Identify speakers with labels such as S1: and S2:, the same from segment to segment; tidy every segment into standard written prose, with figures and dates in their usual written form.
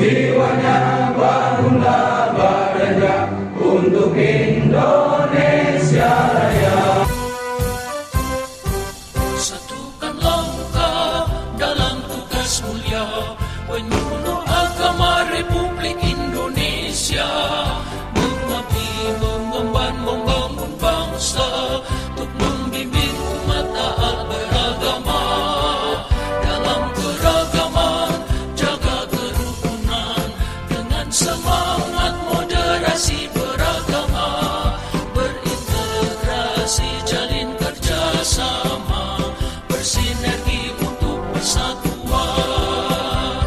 S1: jiwanya, bangunlah badannya untuk Indonesia Raya.
S2: Satukan langkah dalam tugas mulia penyuluh agama Republik Indonesia, mengabdi, mengemban, membangun bangsa, untuk membimbing umat taat beragama. Dalam keragaman, jaga kerukunan dengan semangat moderasi beragama, berintegrasi, jalin kerjasama, bersinergi untuk persatuan,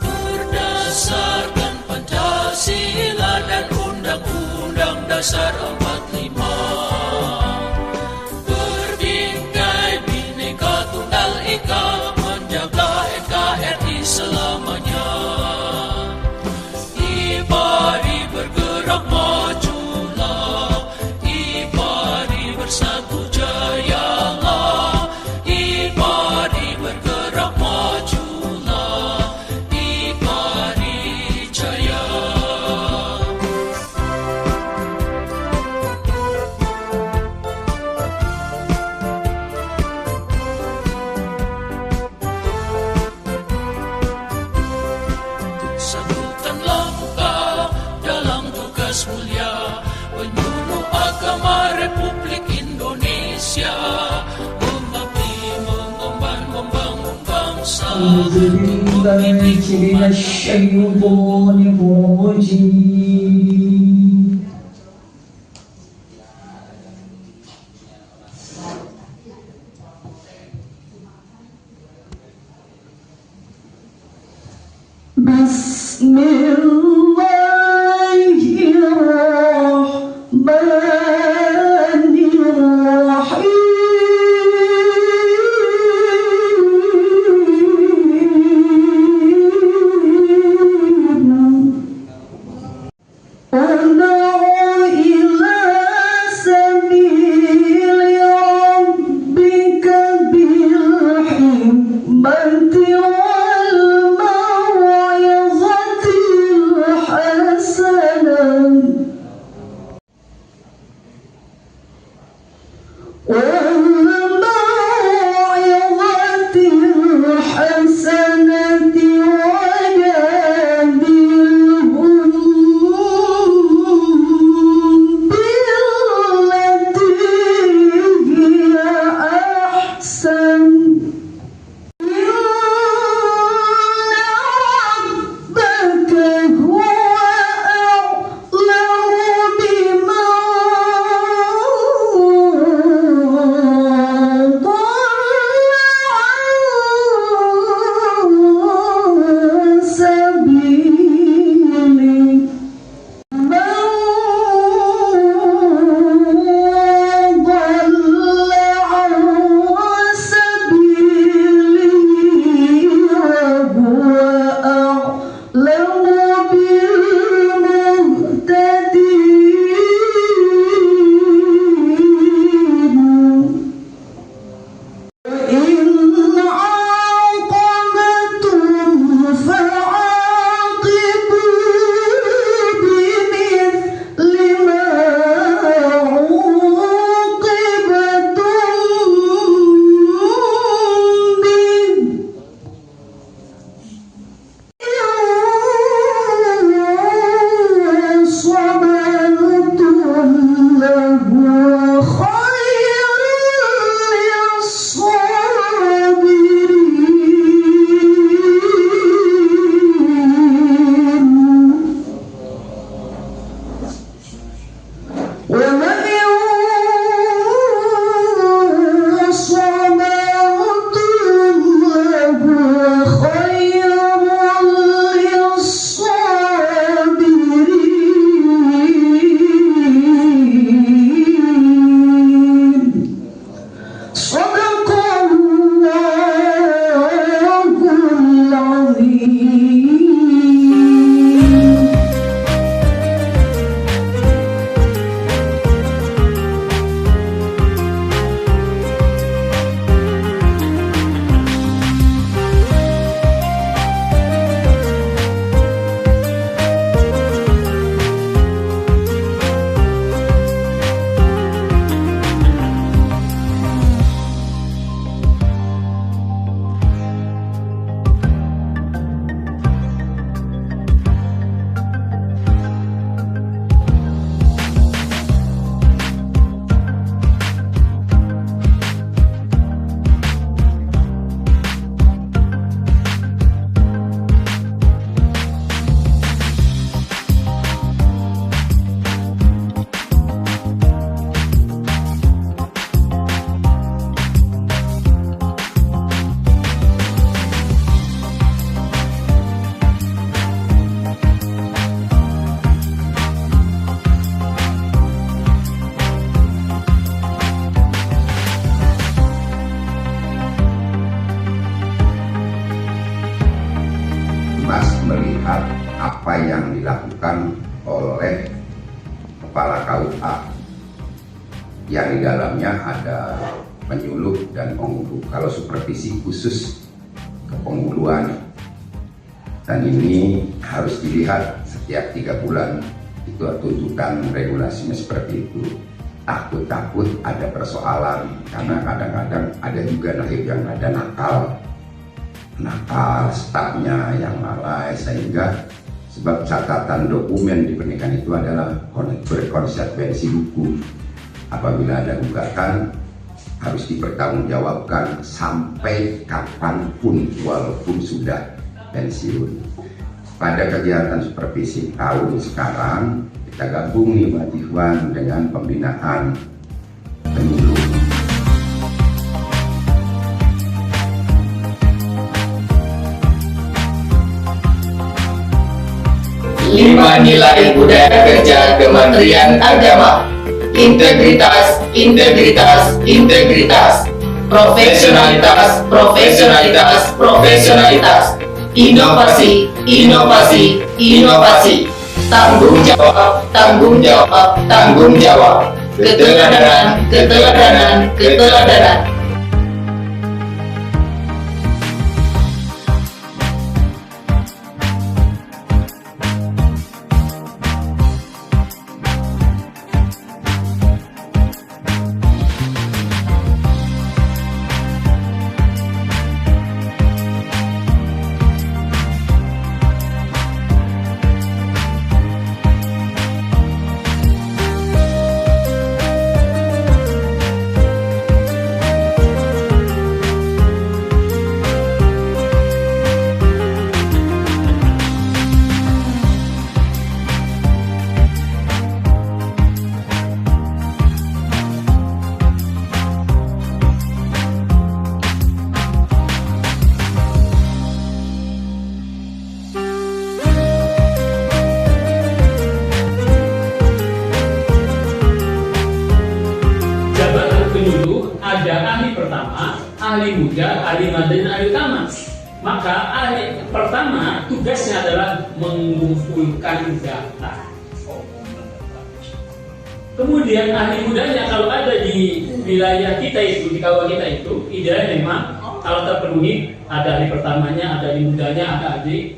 S2: berdasarkan Pancasila dan Undang-Undang Dasar 45, berbingkai Bhinneka Tunggal Ika, menjaga NKRI selamanya. Ibadi bergerak majulah, Ibadi bersatu jayalah, Ibadi bergerak majulah, Ibadi jaya. Satukan langkah dalam tugas mulia penyuluh agama Republik Indonesia, mengabdi, mengemban, membangun bangsa.
S3: والموعظة Humas melihat apa yang dilakukan oleh Kepala KUA yang di dalamnya ada penyuluh dan penghulu. Kalau supervisi khusus ke penghuluan, dan ini harus dilihat setiap 3 bulan. Itu tuntutan regulasinya seperti itu. Takut ada persoalan, karena kadang-kadang ada juga yang ada nakal stafnya yang lalai, sehingga sebab catatan dokumen di pernikahan itu adalah berkonsekuensi hukum. Apabila ada gugatan harus dipertanggungjawabkan sampai kapanpun walaupun sudah pensiun. Pada kegiatan supervisi tahun sekarang kita gabung nih Mbak Tifwan dengan pembinaan penyuluh.
S4: Lima nilai budaya kerja Kementerian Agama: integritas, integritas, integritas; profesionalitas, profesionalitas, profesionalitas; inovasi, inovasi, inovasi; tanggung jawab, tanggung jawab, tanggung jawab; keteladanan, keteladanan, keteladanan.
S5: Ada ahli pertama, ahli muda, ahli madani, ahli utama. Maka ahli pertama tugasnya adalah mengumpulkan data. Kemudian ahli mudanya kalau ada di wilayah kita itu, di kawasan kita itu, idealnya memang kalau terpenuhi ada ahli pertamanya, ada ahli mudanya, ada ahli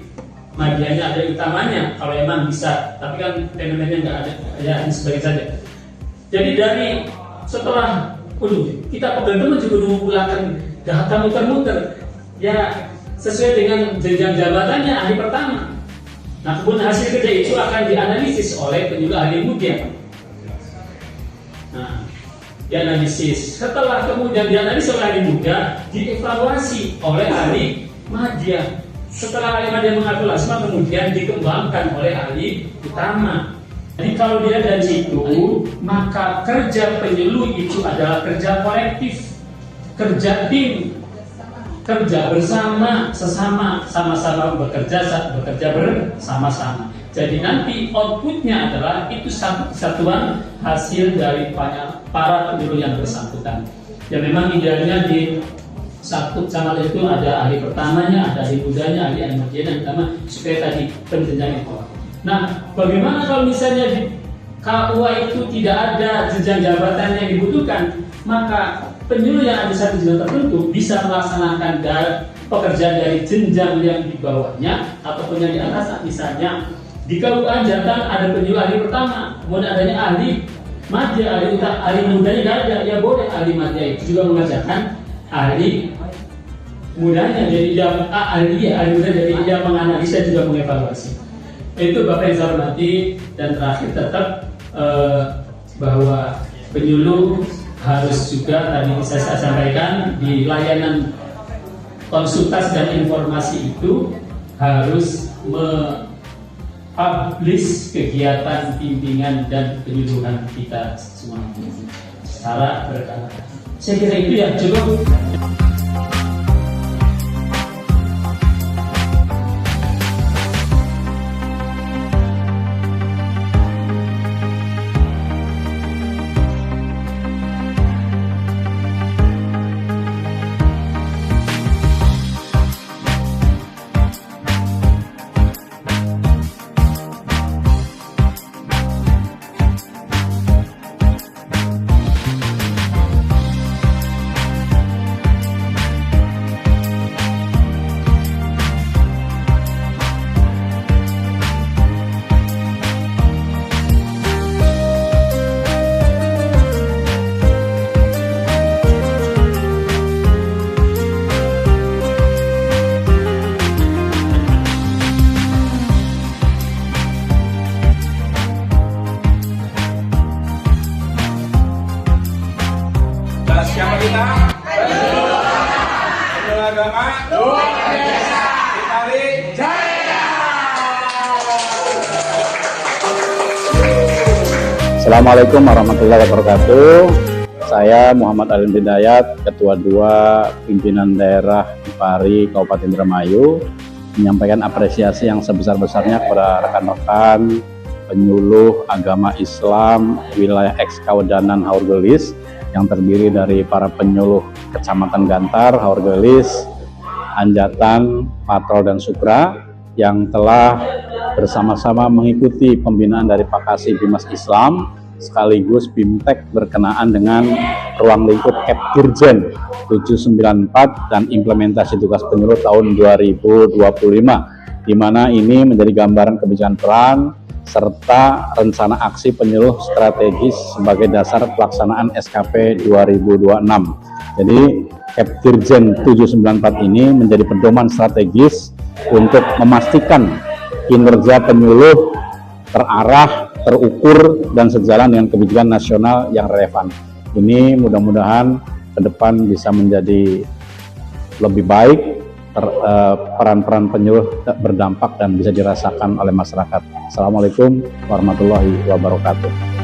S5: madianya, ada ahli utamanya. Kalau memang bisa, tapi kan fenomenanya nggak ada, ya sebagai saja. Jadi dari setelah kita pemerintah juga mengumpulkan data muter-muter, ya sesuai dengan jenjang jabatannya ahli pertama. Nah, kemudian hasil kerja itu akan dianalisis oleh penyuluh ahli muda. Nah, dianalisis. Setelah kemudian dianalisis oleh ahli muda, dievaluasi oleh ahli madya. Setelah ahli madya mengevaluasi, kemudian dikembangkan oleh ahli utama. Jadi kalau dia dari situ, maka kerja penyuluh itu adalah kerja kolektif, kerja tim, kerja bersama, sama-sama bekerja bersama-sama. Jadi nanti outputnya adalah itu satu kesatuan hasil dari para penyuluh yang bersangkutan. Ya memang idealnya di satu sama itu ada ahli pertamanya, ada ahli mudanya, ahli madya utama, supaya tadi penjenjang itu. Nah, bagaimana kalau misalnya di KUA itu tidak ada jenjang jabatan yang dibutuhkan, maka penyuluh yang ada satu jenjang tertentu bisa melaksanakan pekerjaan dari jenjang yang di bawahnya ataupun yang di atas. Misalnya di KUA Jateng ada penyuluh ahli pertama, kemudian adanya ahli madya, ahli mudanya tidak ada, ya boleh ahli madya itu juga mengerjakan ahli mudanya. Jadi dia ahli muda, jadi dia menganalisa juga mengevaluasi. Itu Bapak yang saya hormati, dan terakhir tetap bahwa penyuluh harus juga tadi saya sampaikan di layanan konsultasi dan informasi itu harus publish kegiatan bimbingan dan penyuluhan kita semua secara berkala. Saya kira itu ya cukup.
S6: Assalamualaikum warahmatullahi wabarakatuh. Saya Muhammad Alim Hidayat, Ketua 2 Pimpinan Daerah Ipari Kabupaten Indramayu, menyampaikan apresiasi yang sebesar-besarnya kepada rekan-rekan penyuluh agama Islam wilayah Eks-Kawedanan Haurgelis yang terdiri dari para penyuluh Kecamatan Gantar, Haurgelis, Anjatan, Patrol, dan Sukra yang telah bersama-sama mengikuti pembinaan dari Pakasi Bimas Islam sekaligus BIMTEK berkenaan dengan ruang lingkup Kepdirjen 794 dan implementasi tugas penyuluh tahun 2025, di mana ini menjadi gambaran kebijakan peran serta rencana aksi penyuluh strategis sebagai dasar pelaksanaan SKP 2026. Jadi Kepdirjen 794 ini menjadi pedoman strategis untuk memastikan kinerja penyuluh terarah, terukur, dan sejalan dengan kebijakan nasional yang relevan. Ini mudah-mudahan ke depan bisa menjadi lebih baik, peran-peran penyuluh berdampak dan bisa dirasakan oleh masyarakat. Assalamualaikum warahmatullahi wabarakatuh.